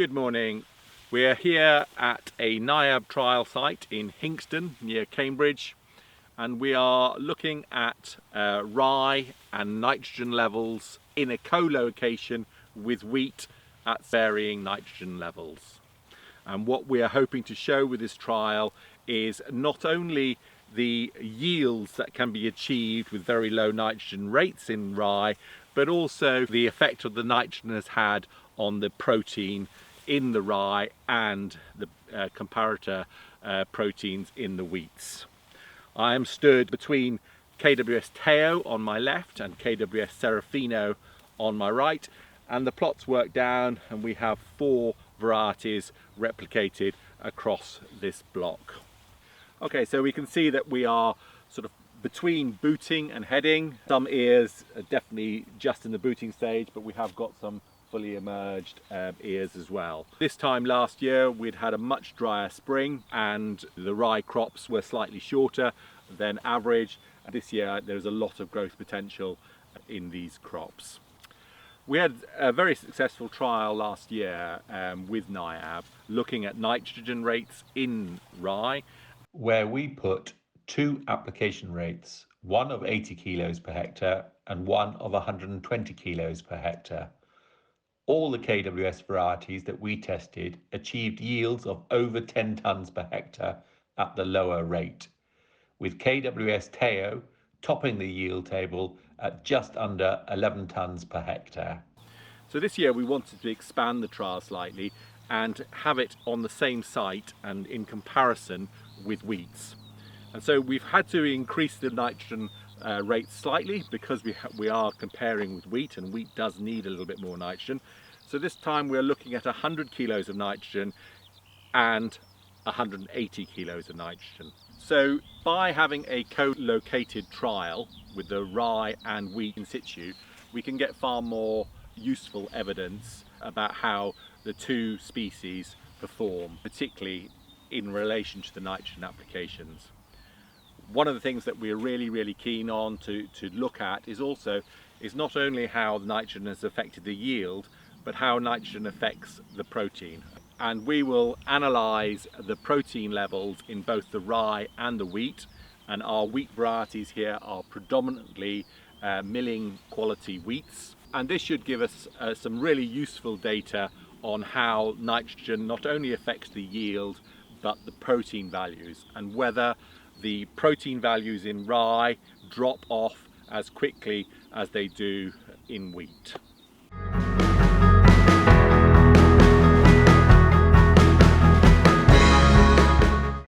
Good morning. We're here at a NIAB trial site in Hinxton near Cambridge, and we are looking at rye and nitrogen levels in a co-location with wheat at varying nitrogen levels. And what we are hoping to show with this trial is not only the yields that can be achieved with very low nitrogen rates in rye, but also the effect of the nitrogen has had on the protein in the rye and the comparator proteins in the wheats. I am stood between KWS Teo on my left and KWS Serafino on my right, and the plots work down and we have 4 varieties replicated across this block. Okay, so we can see that we are sort of between booting and heading. Some ears are definitely just in the booting stage, but we have got some fully emerged ears as well. This time last year we'd had a much drier spring and the rye crops were slightly shorter than average. This year there's a lot of growth potential in these crops. We had a very successful trial last year with NIAB looking at nitrogen rates in rye, where we put 2 application rates, one of 80 kilos per hectare and one of 120 kilos per hectare. All the KWS varieties that we tested achieved yields of over 10 tonnes per hectare at the lower rate, with KWS Teo topping the yield table at just under 11 tonnes per hectare. So this year we wanted to expand the trial slightly and have it on the same site and in comparison with wheats. And so we've had to increase the nitrogen rate slightly because we are comparing with wheat, and wheat does need a little bit more nitrogen. So this time we're looking at 100 kilos of nitrogen and 180 kilos of nitrogen. So by having a co-located trial with the rye and wheat in situ, we can get far more useful evidence about how the 2 species perform, particularly in relation to the nitrogen applications. One of the things that we're really keen on to look at is not only how nitrogen has affected the yield, but how nitrogen affects the protein. And we will analyse the protein levels in both the rye and the wheat, and our wheat varieties here are predominantly milling quality wheats. And this should give us some really useful data on how nitrogen not only affects the yield but the protein values, and whether the protein values in rye drop off as quickly as they do in wheat.